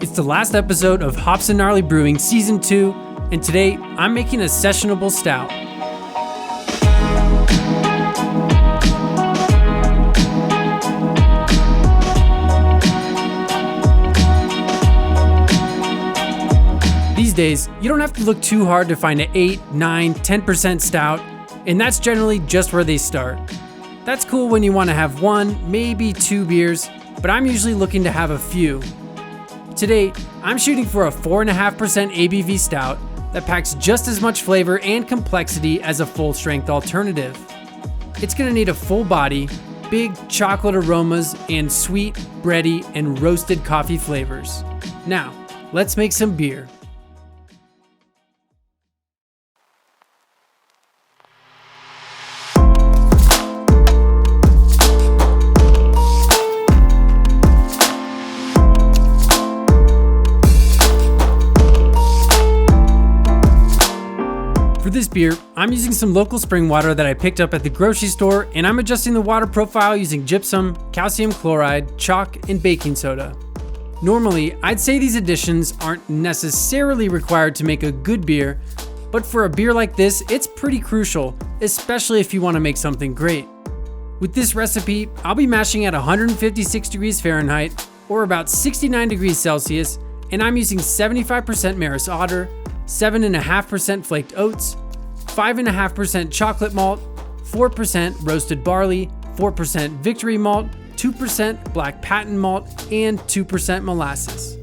It's the last episode of Hops Gnarly Brewing Season 2, and today I'm making a sessionable stout. These days, you don't have to look too hard to find an 8, 9, 10% stout, and that's generally just where they start. That's cool when you want to have 1, maybe 2 beers, but I'm usually looking to have a few. Today, I'm shooting for a 4.5% ABV stout that packs just as much flavor and complexity as a full-strength alternative. It's going to need a full body, big chocolate aromas, and sweet, bready, and roasted coffee flavors. Now, let's make some beer. For this beer, I'm using some local spring water that I picked up at the grocery store, and I'm adjusting the water profile using gypsum, calcium chloride, chalk, and baking soda. Normally, I'd say these additions aren't necessarily required to make a good beer, but for a beer like this, it's pretty crucial, especially if you want to make something great. With this recipe, I'll be mashing at 156 degrees Fahrenheit, or about 69 degrees Celsius, and I'm using 75% Maris Otter, 7.5% flaked oats, 5.5% chocolate malt, 4% roasted barley, 4% victory malt, 2% black patent malt, and 2% molasses.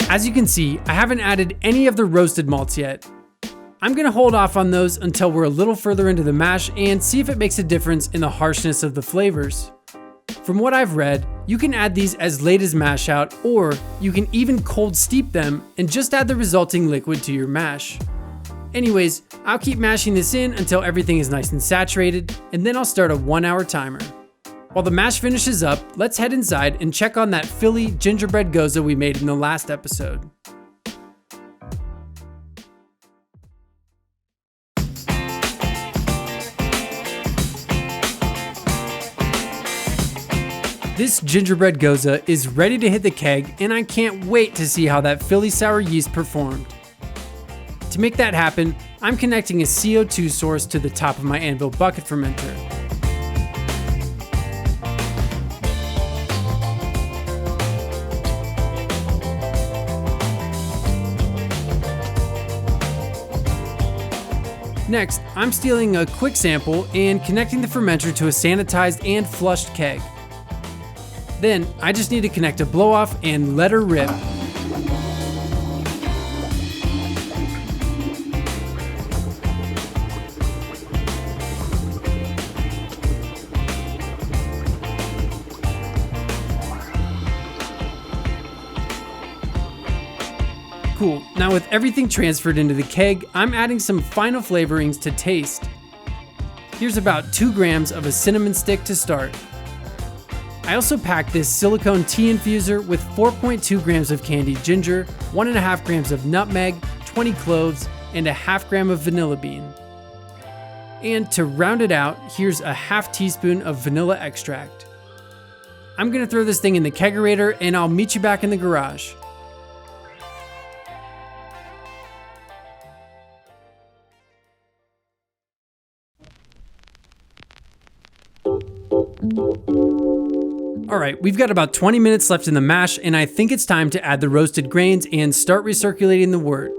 As you can see, I haven't added any of the roasted malts yet. I'm going to hold off on those until we're a little further into the mash and see if it makes a difference in the harshness of the flavors. From what I've read, you can add these as late as mash out, or you can even cold steep them and just add the resulting liquid to your mash. Anyways, I'll keep mashing this in until everything is nice and saturated, and then I'll start a 1-hour timer. While the mash finishes up, let's head inside and check on that Philly gingerbread goza we made in the last episode. This gingerbread goza is ready to hit the keg, and I can't wait to see how that Philly sour yeast performed. To make that happen, I'm connecting a CO2 source to the top of my Anvil bucket fermenter. Next, I'm stealing a quick sample and connecting the fermenter to a sanitized and flushed keg. Then, I just need to connect a blow-off and let her rip. Cool, now with everything transferred into the keg, I'm adding some final flavorings to taste. Here's about 2 grams of a cinnamon stick to start. I also packed this silicone tea infuser with 4.2 grams of candied ginger, 1.5 grams of nutmeg, 20 cloves, and a half gram of vanilla bean. And to round it out, here's a half teaspoon of vanilla extract. I'm gonna throw this thing in the kegerator, and I'll meet you back in the garage. Alright, we've got about 20 minutes left in the mash, and I think it's time to add the roasted grains and start recirculating the wort.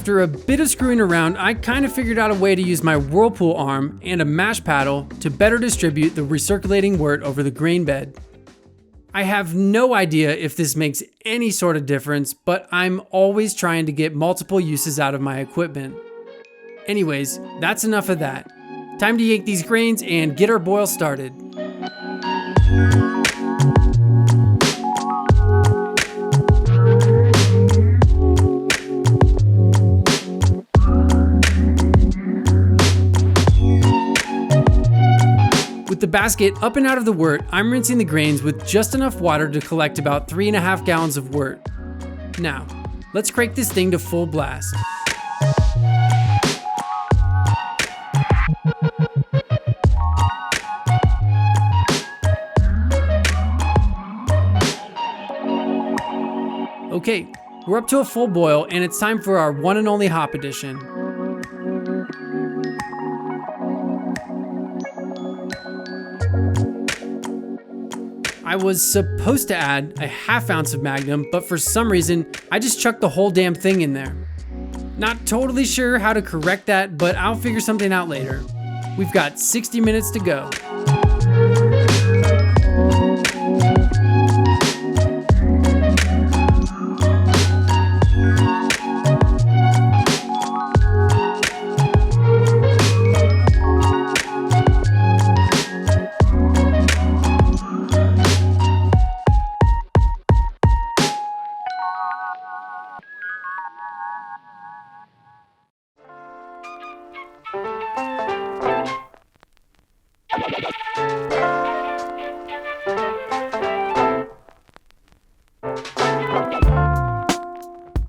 After a bit of screwing around, I kind of figured out a way to use my whirlpool arm and a mash paddle to better distribute the recirculating wort over the grain bed. I have no idea if this makes any sort of difference, but I'm always trying to get multiple uses out of my equipment. Anyways, that's enough of that. Time to yank these grains and get our boil started. With the basket up and out of the wort, I'm rinsing the grains with just enough water to collect about 3.5 gallons of wort. Now, let's crank this thing to full blast. Okay, we're up to a full boil and it's time for our one and only hop addition. I was supposed to add a ½ ounce of Magnum, but for some reason, I just chucked the whole damn thing in there. Not totally sure how to correct that, but I'll figure something out later. We've got 60 minutes to go.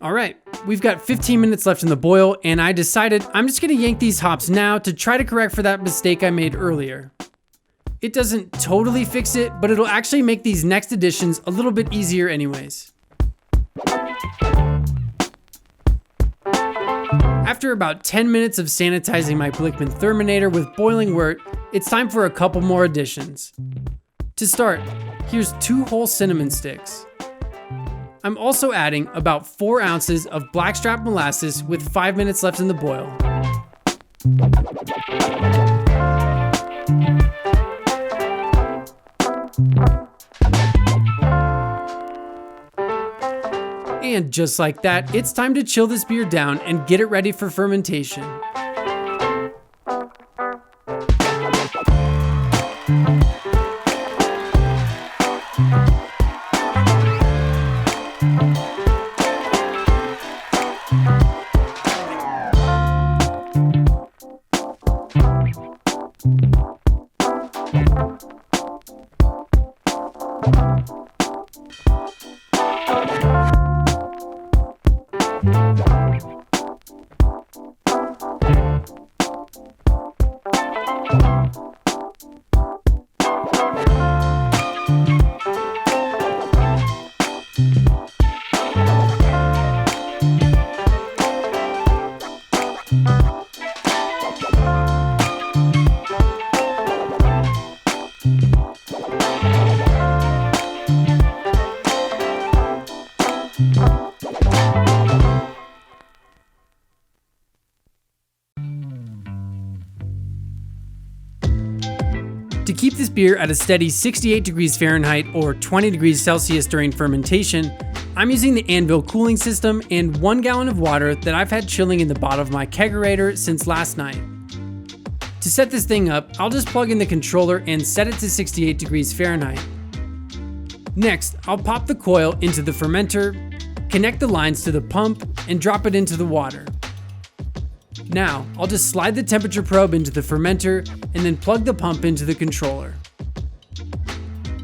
Alright, we've got 15 minutes left in the boil, and I decided I'm just gonna yank these hops now to try to correct for that mistake I made earlier. It doesn't totally fix it, but it'll actually make these next additions a little bit easier anyways. After about 10 minutes of sanitizing my Blickman Therminator with boiling wort, it's time for a couple more additions. To start, here's 2 whole cinnamon sticks. I'm also adding about 4 ounces of blackstrap molasses with 5 minutes left in the boil. And just like that, it's time to chill this beer down and get it ready for fermentation. To keep this beer at a steady 68 degrees Fahrenheit or 20 degrees Celsius during fermentation, I'm using the Anvil cooling system and 1 gallon of water that I've had chilling in the bottom of my kegerator since last night. To set this thing up, I'll just plug in the controller and set it to 68 degrees Fahrenheit. Next, I'll pop the coil into the fermenter, connect the lines to the pump, and drop it into the water. Now, I'll just slide the temperature probe into the fermenter and then plug the pump into the controller.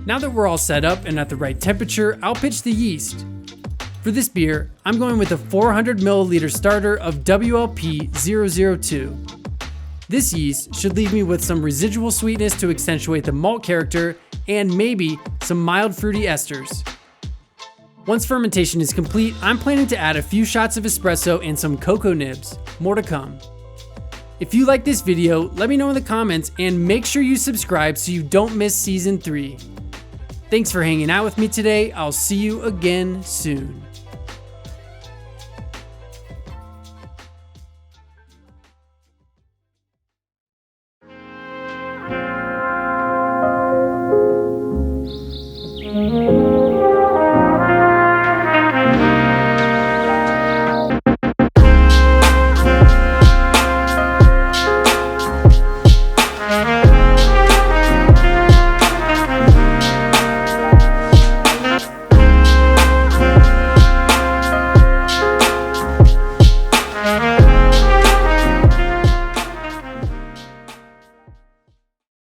Now that we're all set up and at the right temperature, I'll pitch the yeast. For this beer, I'm going with a 400 milliliter starter of WLP 002. This yeast should leave me with some residual sweetness to accentuate the malt character and maybe some mild fruity esters. Once fermentation is complete, I'm planning to add a few shots of espresso and some cocoa nibs. More to come. If you like this video, let me know in the comments and make sure you subscribe so you don't miss season 3. Thanks for hanging out with me today. I'll see you again soon.